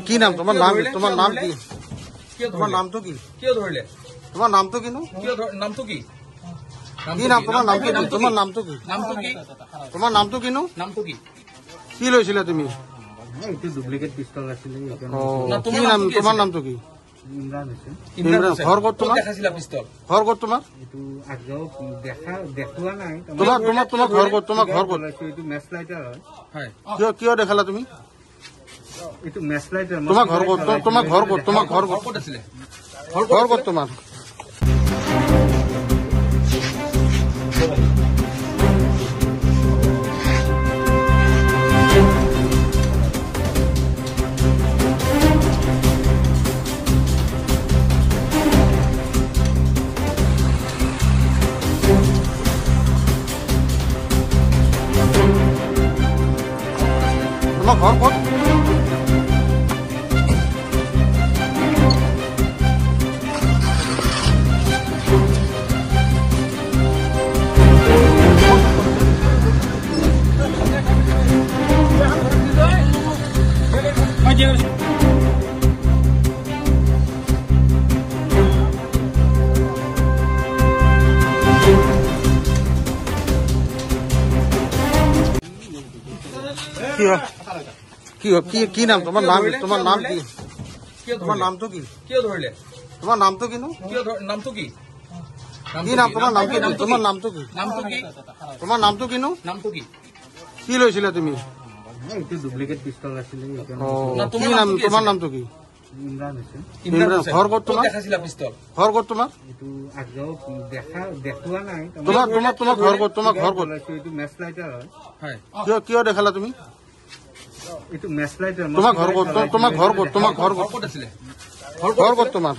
কি নাম তোমাৰ? নাম তোমাৰ নাম কি? তোমাৰ নাম তো কি? কিয় ধৰিলে? তোমার নাম তো কিনো? কিয় নামটো কি? কি নাম তোমার? নাম কি? তোমার নাম তো কি? নামটো কি? তোমার নাম তো কিনো? নামটো কি? কি লৈছিলা তুমি? এইটো ডুপ্লিকেট পিস্তল আছিল। কি নাম তোমার? নাম তো কি? ইমৰান হৈছে। ইমৰান। ঘৰ কত তোমাৰ? দেখাইছিলা পিস্তল? ঘৰ কত তোমাৰ? এইটো আগেও দেখুৱা নাই। তোমাৰ ঘৰ কত? তোমাৰ ঘৰ কত? এইটো মেচ লাইটাৰ হয়। হয়। কিয় দেখালা তুমি? এইটো মেচ লাইটাৰ। তোমার ঘর কত? তোমার ঘর কত? তোমার ঘর কত? ক'ত আছিলে? ঘর কত তোমার? তোমার ঘর কত? কি নাম তোমার? নাম তোমার নাম কি? তোমার নাম তো কি? কিয় ধৰিলে? তোমার নাম তো কিনো? নামটো কি? কি নাম তোমার? নাম কি? তোমার নাম তো কি? নামটো কি? তোমার নাম তো কিনো? নামটো কি? কি লৈছিলা তুমি? এইটো ডুপ্লিকেট পিস্তল আছিল। কি নাম তোমার? নাম তো কি? ইমৰান হৈছে। ইমৰান। ঘৰ কত তোমাৰ? দেখাইছিলা পিস্তল? ঘৰ কত তোমাৰ? এইটো আগেও দেখুৱা নাই। তোমাৰ ঘৰ কত? তোমাৰ ঘৰ কত? এইটো মেচ লাইটাৰ হয়। হয়। কিয় দেখালা তুমি? এইটো মেচ লাইটাৰ। তোমাৰ ঘৰ কত? তোমাৰ ঘৰ কত? তোমাৰ ঘৰ কত? ক'ত আছিলে? ঘৰ কত তোমাৰ?